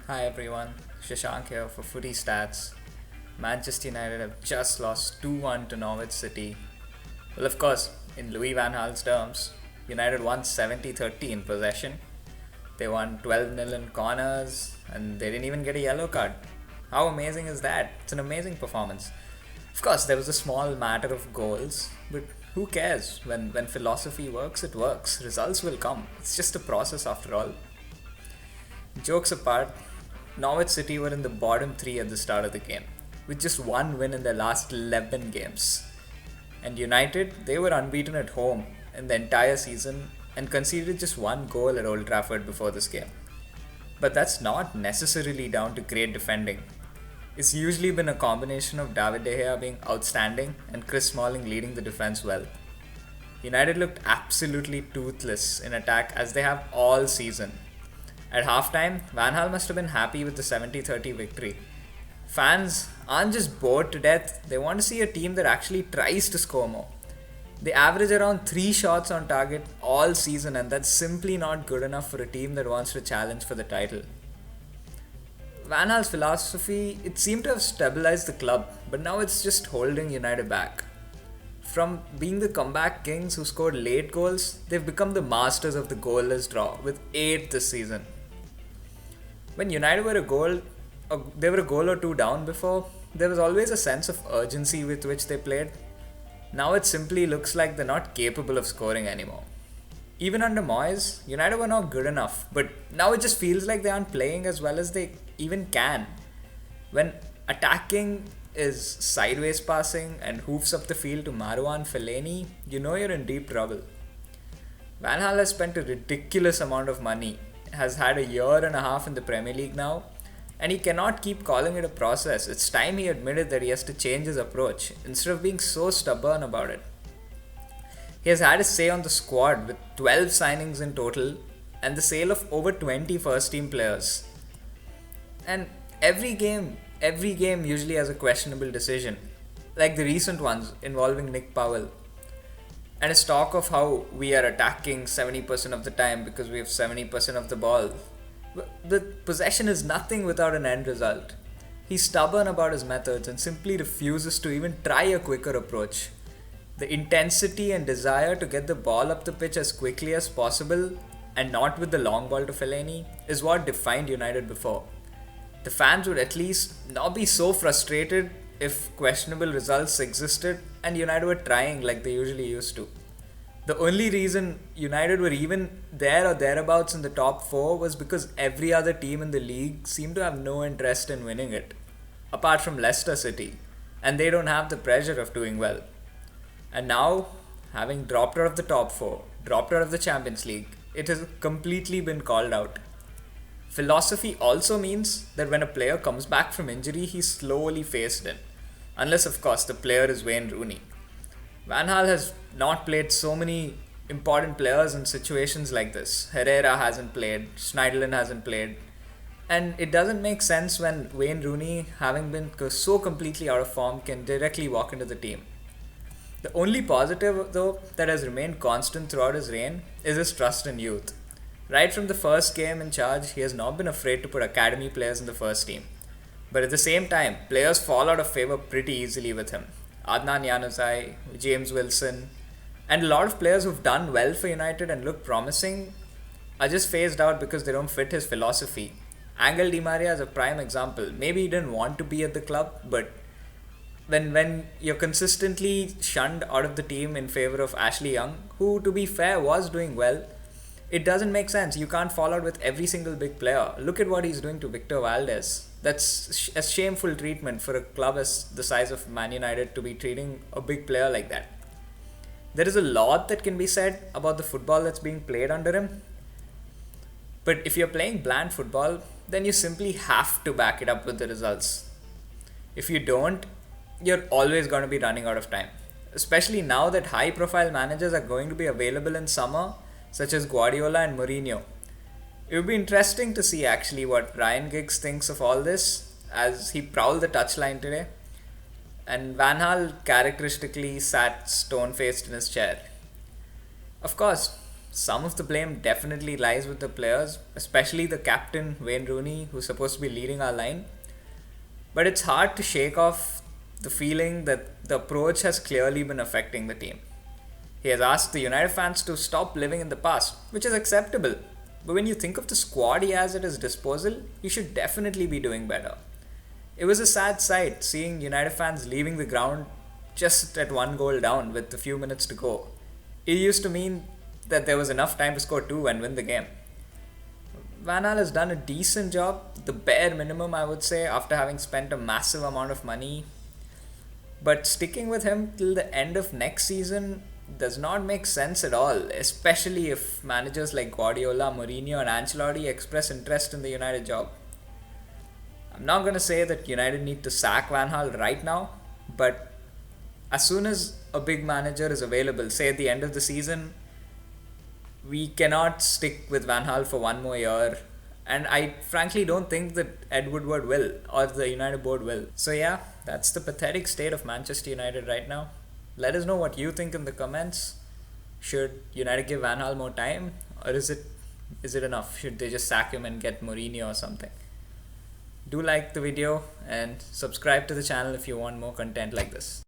Hi everyone, Shashank here for Footy Stats. Manchester United have just lost 2-1 to Norwich City. Well, of course, in Louis van Gaal's terms, United won 70-30 in possession. They won 12-0 in corners and they didn't even get a yellow card. How amazing is that? It's an amazing performance. Of course, there was a small matter of goals, but who cares? When philosophy works, it works. Results will come. It's just a process after all. Jokes apart, Norwich City were in the bottom three at the start of the game, with just one win in their last 11 games. And United, they were unbeaten at home in the entire season and conceded just one goal at Old Trafford before this game. But that's not necessarily down to great defending. It's usually been a combination of David De Gea being outstanding and Chris Smalling leading the defense well. United looked absolutely toothless in attack as they have all season. At halftime, Van Gaal must have been happy with the 70-30 victory. Fans aren't just bored to death, they want to see a team that actually tries to score more. They average around 3 shots on target all season, and that's simply not good enough for a team that wants to challenge for the title. Van Gaal's philosophy, it seemed to have stabilized the club, but now it's just holding United back. From being the comeback kings who scored late goals, they've become the masters of the goalless draw with 8 this season. When United they were a goal or two down before, there was always a sense of urgency with which they played. Now it simply looks like they're not capable of scoring anymore. Even under Moyes, United were not good enough, but now it just feels like they aren't playing as well as they even can. When attacking is sideways passing and hoofs up the field to Marouane Fellaini, you know you're in deep trouble. Van Gaal has spent a ridiculous amount of money, has had a year and a half in the Premier League now, and he cannot keep calling it a process. It's time he admitted that he has to change his approach instead of being so stubborn about it. He has had a say on the squad with 12 signings in total and the sale of over 20 first team players. And every game usually has a questionable decision, like the recent ones involving Nick Powell. And his talk of how we are attacking 70% of the time because we have 70% of the ball. The possession is nothing without an end result. He's stubborn about his methods and simply refuses to even try a quicker approach. The intensity and desire to get the ball up the pitch as quickly as possible and not with the long ball to Fellaini is what defined United before. The fans would at least not be so frustrated if questionable results existed and United were trying like they usually used to. The only reason United were even there or thereabouts in the top 4 was because every other team in the league seemed to have no interest in winning it, apart from Leicester City, and they don't have the pressure of doing well. And now, having dropped out of the top 4, dropped out of the Champions League, it has completely been called out. Philosophy also means that when a player comes back from injury, he's slowly phased in. Unless, of course, the player is Wayne Rooney. Van Gaal has not played so many important players in situations like this. Herrera hasn't played, Schneiderlin hasn't played. And it doesn't make sense when Wayne Rooney, having been so completely out of form, can directly walk into the team. The only positive, though, that has remained constant throughout his reign is his trust in youth. Right from the first game in charge, he has not been afraid to put academy players in the first team. But at the same time, players fall out of favour pretty easily with him. Adnan Januzaj, James Wilson, and a lot of players who've done well for United and look promising are just phased out because they don't fit his philosophy. Angel Di Maria is a prime example. Maybe he didn't want to be at the club, but when you're consistently shunned out of the team in favour of Ashley Young, who to be fair was doing well, it doesn't make sense. You can't fall out with every single big player. Look at what he's doing to Victor Valdez. That's a shameful treatment for a club as the size of Man United to be treating a big player like that. There is a lot that can be said about the football that's being played under him. But if you're playing bland football, then you simply have to back it up with the results. If you don't, you're always going to be running out of time. Especially now that high-profile managers are going to be available in summer, such as Guardiola and Mourinho. It would be interesting to see actually what Ryan Giggs thinks of all this as he prowled the touchline today. And Van Gaal characteristically sat stone-faced in his chair. Of course, some of the blame definitely lies with the players, especially the captain, Wayne Rooney, who's supposed to be leading our line. But it's hard to shake off the feeling that the approach has clearly been affecting the team. He has asked the United fans to stop living in the past, which is acceptable. But when you think of the squad he has at his disposal, he should definitely be doing better. It was a sad sight seeing United fans leaving the ground just at one goal down with a few minutes to go. It used to mean that there was enough time to score two and win the game. Van Gaal has done a decent job, the bare minimum I would say, after having spent a massive amount of money. But sticking with him till the end of next season does not make sense at all, especially if managers like Guardiola, Mourinho and Ancelotti express interest in the United job. I'm not going to say that United need to sack Van Gaal right now, but as soon as a big manager is available, say at the end of the season, we cannot stick with Van Gaal for one more year. And I frankly don't think that Ed Woodward will, or the United board will. So yeah, that's the pathetic state of Manchester United right now. Let us know what you think in the comments. Should United give Van Gaal more time, or is it enough? Should they just sack him and get Mourinho or something? Do like the video and subscribe to the channel if you want more content like this.